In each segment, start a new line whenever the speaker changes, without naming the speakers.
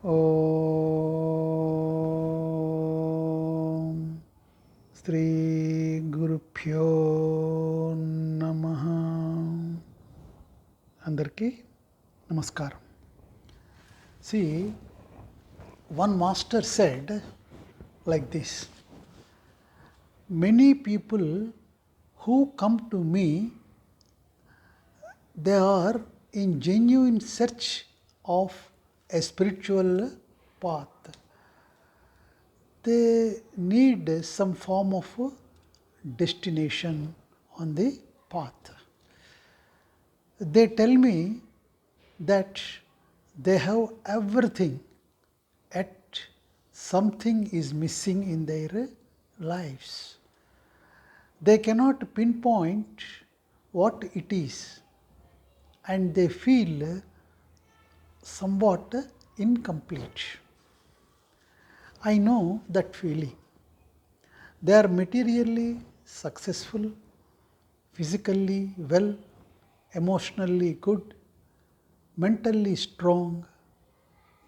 ఓం శ్రీ గురుభ్యో నమః. అందరికీ నమస్కారం. See, one master said like this: many people who come to me, they are in genuine search of a spiritual path. They need some form of destination on the path. They tell me that they have everything, yet something is missing in their lives. They cannot pinpoint what it is, and they feel somewhat incomplete. I know that feeling. They are materially successful, physically well, emotionally good, mentally strong,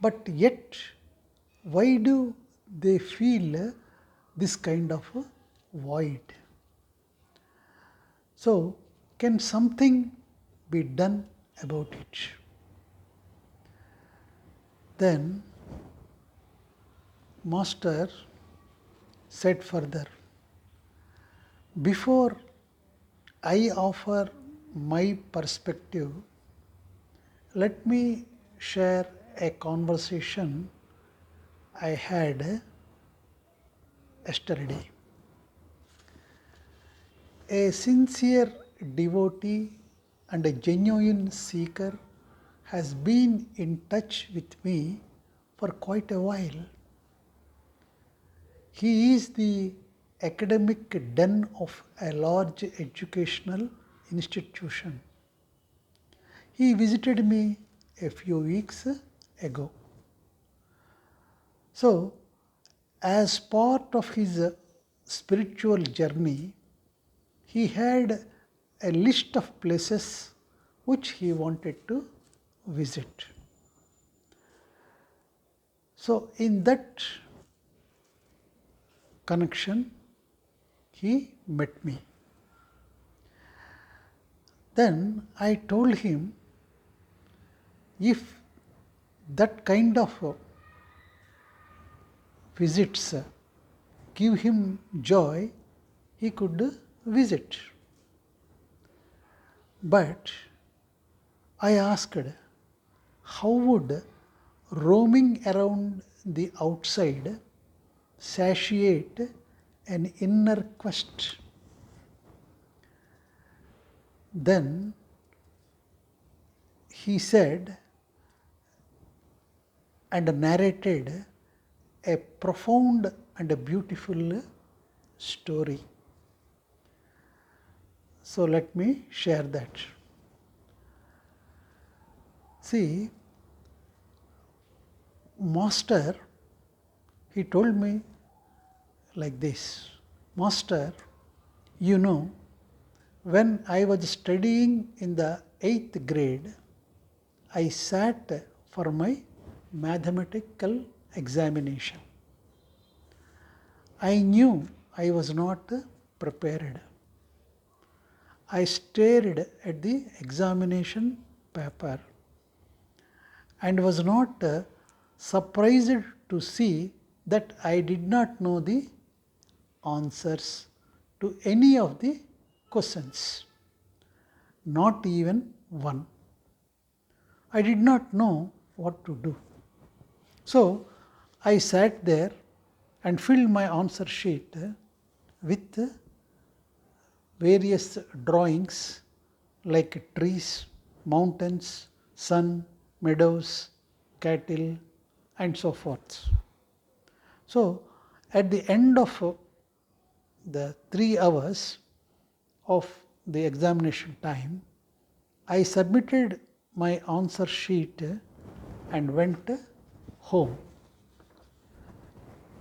but yet why do they feel this kind of void? So, can something be done about it? Then Master said further, before I offer my perspective, let me share a conversation I had yesterday. A sincere devotee and a genuine seeker has been in touch with me for quite a while. He is the academic den of a large educational institution. He visited me a few weeks ago. So, as part of his spiritual journey, he had a list of places which he wanted to visit. So, in that connection, he met me. Then I told him if that kind of visits give him joy, he could visit. But I asked, how would roaming around the outside satiate an inner quest? Then he said and narrated a profound and a beautiful story. So let me share that. See, Master, he told me like this: Master, you know, when I was studying in the 8th grade, I sat for my mathematical examination. I knew I was not prepared. I stared at the examination paper and was not surprised to see that I did not know the answers to any of the questions, not even one. I did not know what to do. So I sat there and filled my answer sheet with various drawings like trees, mountains, sun, meadows, cattle, and so forth. So at the end of the 3 hours of the examination time, I submitted my answer sheet and went home.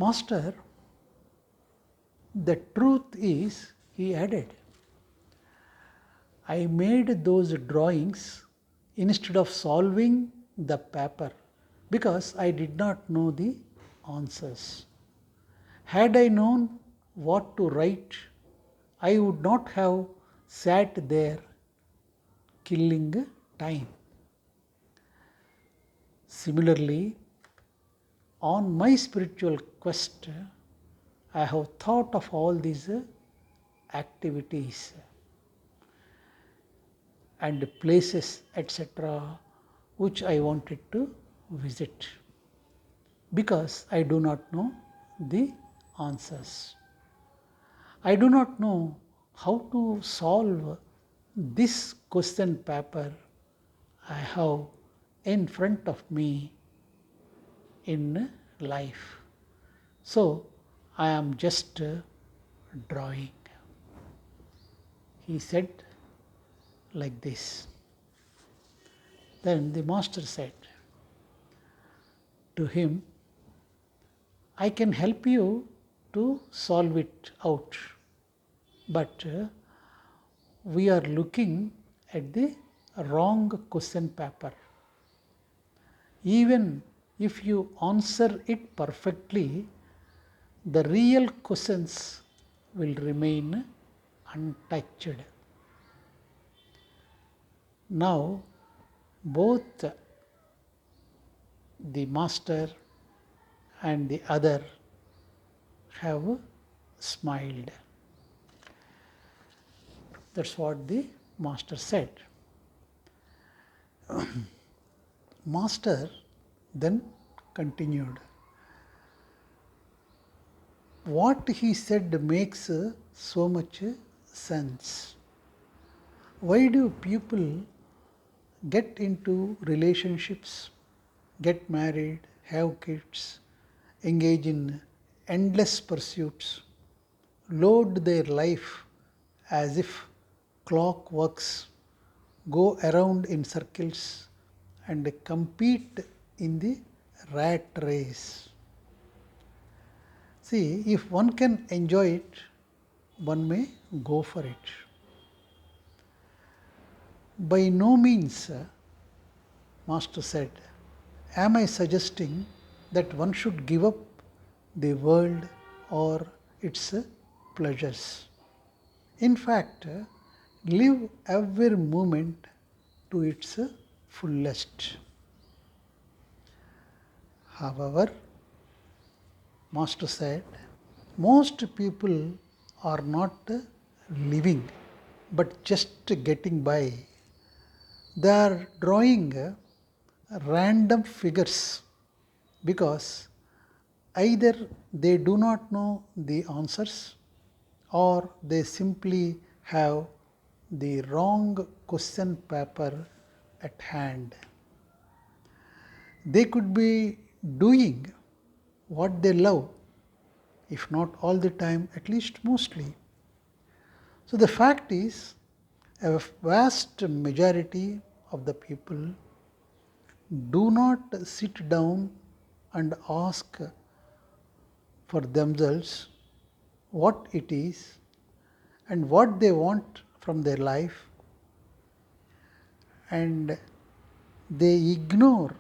Master, the truth is, he added, I made those drawings instead of solving the paper because I did not know the answers. Had I known what to write, I would not have sat there killing time. Similarly, on my spiritual quest, I have thought of all these activities and places, etc., which I wanted to visit because I do not know the answers. I do not know how to solve this question paper I have in front of me in life. So I am just drawing. He said like this. Then the master said to him, I can help you to solve it out, but we are looking at the wrong question paper. Even if you answer it perfectly, the real questions will remain untouched. Now, both the master and the other have smiled. That's what the master said. Master then continued. What he said makes so much sense. Why do people get into relationships, get married, have kids, engage in endless pursuits, load their life as if clockworks, go around in circles and compete in the rat race? See, if one can enjoy it, one may go for it. By no means, Master said, am I suggesting that one should give up the world or its pleasures. In fact, live every moment to its fullest. However, Master said, most people are not living but just getting by. They are drawing random figures because either they do not know the answers or they simply have the wrong question paper at hand. They could be doing what they love, if not all the time, at least mostly. So the fact is, a vast majority of the people do not sit down and ask for themselves what it is and what they want from their life, and they ignore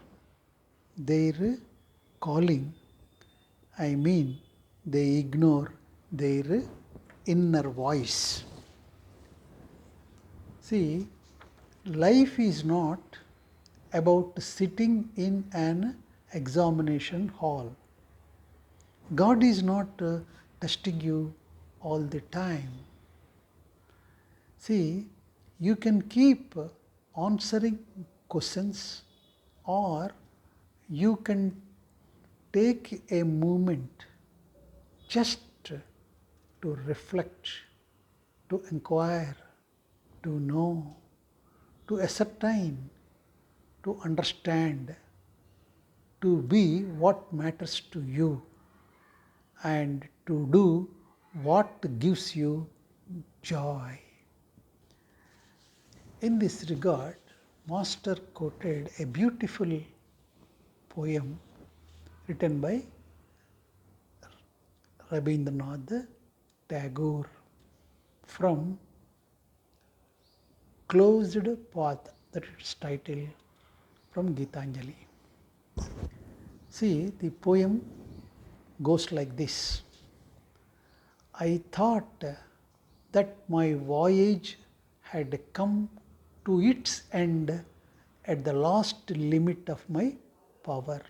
their calling. I mean, they ignore their inner voice. See, life is not about sitting in an examination hall. God is not testing you all the time. See, you can keep answering questions, or you can take a moment just to reflect, to inquire, to know, to ascertain, to understand, to be what matters to you, and to do what gives you joy. In this regard, Master quoted a beautiful poem written by Rabindranath Tagore from Closed Path, that is its title, from Gitanjali. See, the poem goes like this. I thought that my voyage had come to its end at the last limit of my power,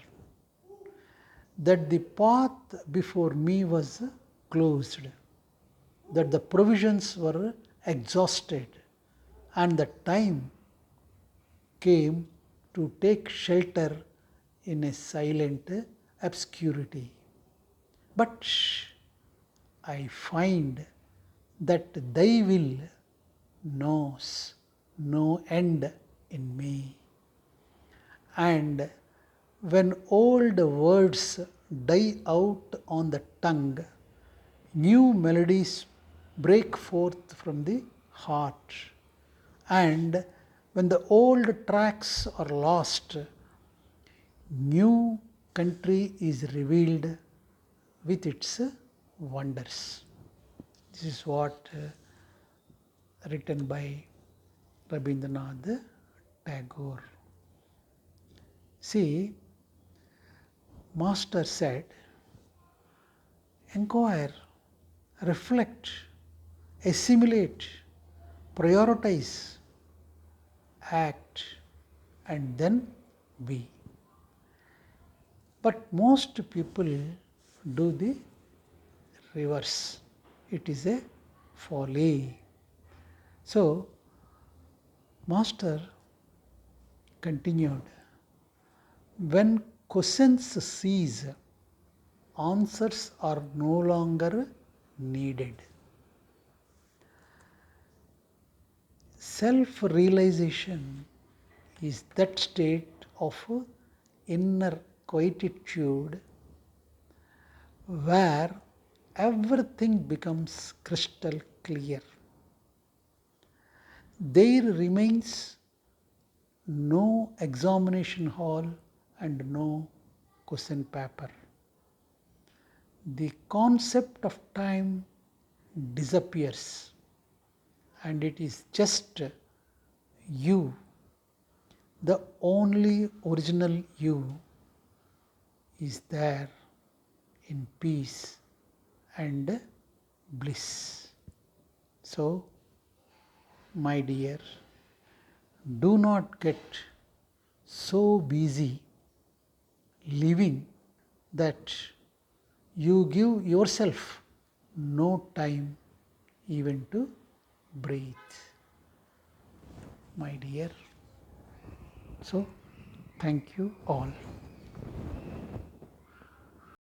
that the path before me was closed, that the provisions were exhausted, and the time came to take shelter in a silent obscurity. But I find that thy will knows no end in me. And when old words die out on the tongue, new melodies break forth from the heart. And when the old tracks are lost, new country is revealed with its wonders. This is what written by Rabindranath Tagore. See, Master said, inquire, reflect, assimilate, prioritize, act, and then be. But most people do the reverse. It is a folly. So, Master continued, when questions cease, answers are no longer needed. Self-realization is that state of inner quietude where everything becomes crystal clear. There remains no examination hall and no question paper. The concept of time disappears, and it is just you, the only original you, is there in peace and bliss. So, my dear, do not get so busy living that you give yourself no time even to breathe. My dear, so thank you all.